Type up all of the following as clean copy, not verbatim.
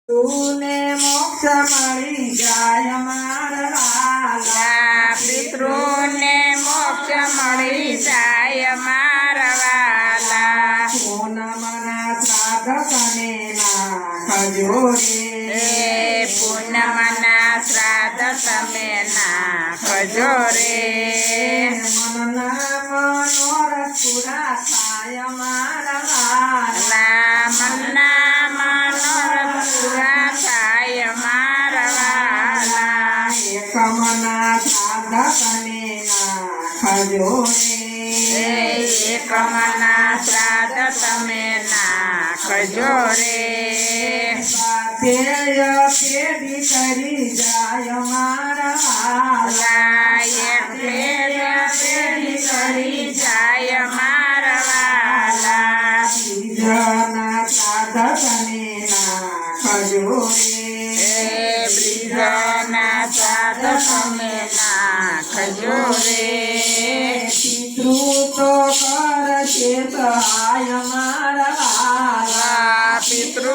તુને મોક્ષ મળી જાય મારા વાલા, પિતૃને મોક્ષ મળી જાય મારા વાલા. પૂનમના શ્રાદ્ધ તમે નાખજો રે, પૂનમના શ્રાદ્ધ તમે નાખજો રે. મનના મનોરથ પૂરા થાય મારા વાલા, મનના મનોરથ પૂરા થાય મારા વાલા. એકમના શ્રાદ્ધ તમે નાખજો રે, એકમના શ્રાદ્ધ તમે નાખજો રે. પાથેય પેઢી કરી જાય મારા વાલા, એક પેઢી કરી જાય મારા વાલા. બીજના શ્રાદ્ધ તમે નાખજો રે, બ્રિજના શ્રાદ્ધ તમે નાખજો રે. પિતૃ તો કરશે સહાય મારા વાલા, પિતૃ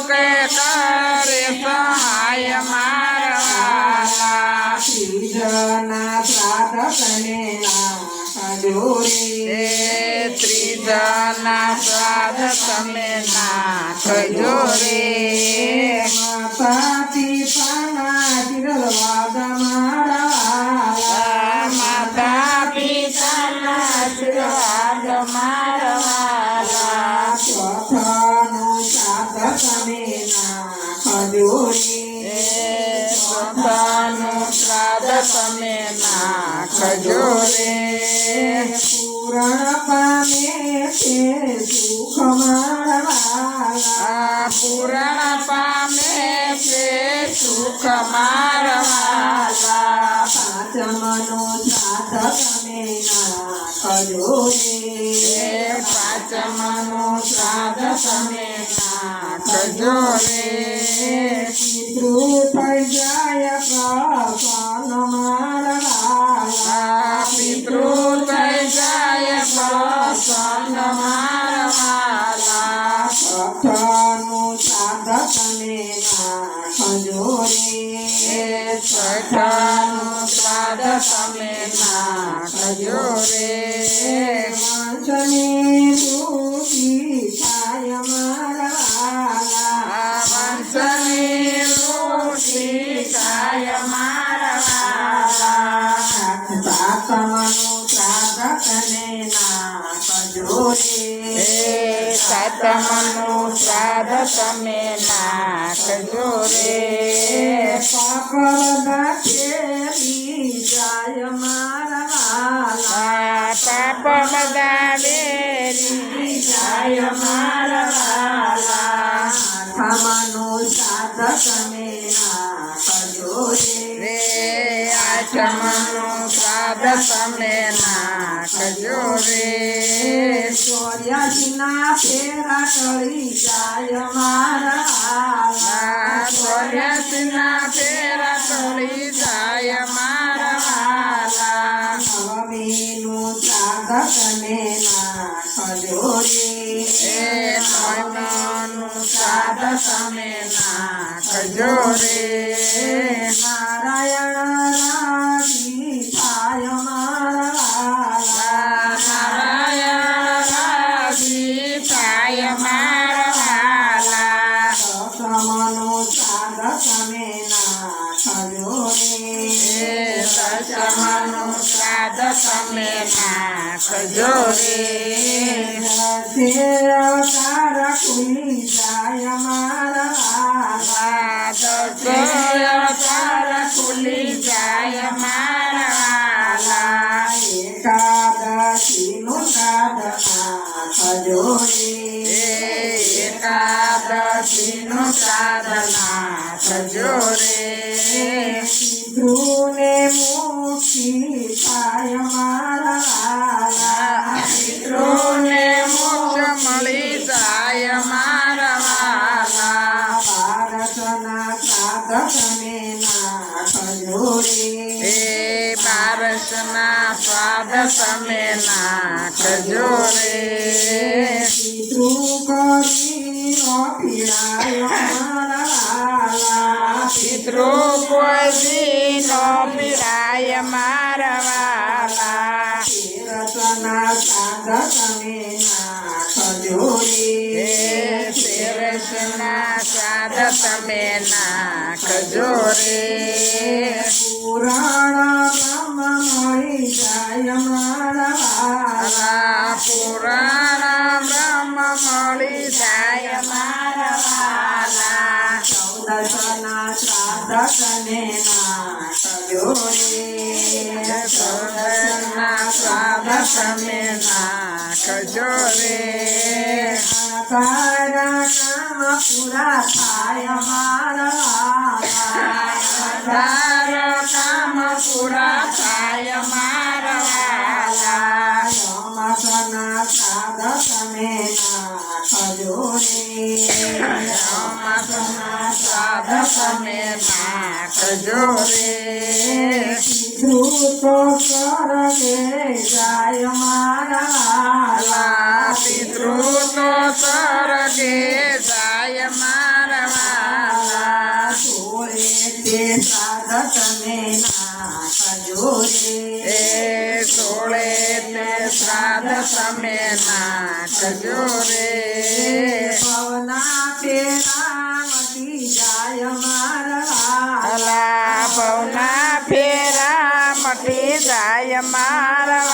કે કરે સહાય મારા વાલા. ત્રીજના શ્રાદ્ધ તમે નાખજો રે, ત્રીજના શ્રાદ્ધ તમે નાખજો રે. માતા પિતાના આશીર્વાદ મારા વાલા, માતા પિતાના આશીર્વાદ મારા વાલા. ચોથાનું શ્રાદ્ધ તમે નાખજો રે, પોતાનું શ્રાદ્ધ તમે નાખજો રે. પૂરણ પામે છે સુખ મારા વાલા, પૂરણ પામે છે સુખ મારા વાલા. પાંચમનું શ્રાદ્ધ તમે નાખજો રે, પાંચમનું શ્રાદ્ધ તમે નાખજો રે. પિતૃ થઈ જાય પ્રસન્ન મારા વાલા, પિતૃ થઈ જાય પ્રસન્ન મારા વાલા. છઠ્ઠાનું શ્રાદ્ધ તમે નાખજો રે, છઠ્ઠાનું શ્રાદ્ધ તમે નાખજો રે. વંશની વૃદ્ધિ થાય મારા વાલા, વંશની વૃદ્ધિ થાય મારા વાલા. સાતમનું શ્રાદ્ધ તમે નાખજો રે, સાતમનું શ્રાદ્ધ તમે નાખજો રે. પાપડા ખેલી જાય મારા વાલા, પાપ બધા બેરી જાય મારા વાલા. આઠમાનું શ્રાદ્ધ તમે નાખજો રે, આઠમનું શ્રાદ્ધ તમે નાખજો રે. 84ના ફેરા ટળી જાય મારા વાલા, 84ના ફેરા ટળી જાય મારા વાલા. નવમીનું શ્રાદ્ધ તમે નાખજો રે, નવમનું શ્રાદ્ધ તમે નાખજો રે. નારાયણ રાજી થાય મારા વાલા, નારાયણ રાજી થાય મારા વાલા. દશમનું શ્રાદ્ધ તમે નાખજો રે, દશમનું શ્રાદ્ધ તમે નાખજો રે. અવતાર ખુલી જાય મારા વાલા, અવતાર ખુલી જાય મારા વાલા. એકાદશીનું શ્રાદ્ધ નાખજો રે, એકાદશીનું શ્રાદ્ધ નાખજો રે. પિતૃને મુક્તિ થાય મારા વાલા, પિતૃને મોક્ષ મળી જાય મારા વાલા. ભારતના શ્રાદ્ધ તમે નાખજો રે, બારસના સ્વાદ તમે નાખજો રે. પિતૃ કરી નો પીડાયો મારા દીનો પીરાય મારા વાલા તીરસના શ્રાદ્ધ તમે નાખજો રે શિરસના સ્વાદ તમે નાખજો રે પુરાણ બ્રહ્મ મળી જાય મારા વાલા પુરાણ બ્રહ્મ મળી જાય મારા વાલા 14ના શ્રાદ્ધ તમે નાખજો રે 14ના સ્વાદ તમે નાખજો રે તારા કામ પૂરા થાય મારા તારા કામ પૂરા થાય મારા વાલા યમસના શ્રાદ્ધ તમે નાખજો રે યમસના સ્વાદ તમે નાખજો રે પિતૃ તો સ્વર્ગે જાય મારા પિતૃ તો સ્વર્ગે જાય મારા વાલા સોળે તે શ્રાદ્ધ તમે નાખજો રે એ સોળે તે શ્રાદ્ધ તમે નાખજો રે પવના પેલા મટી જાય મારા અલા પવના ફેરા મટી જાય મારા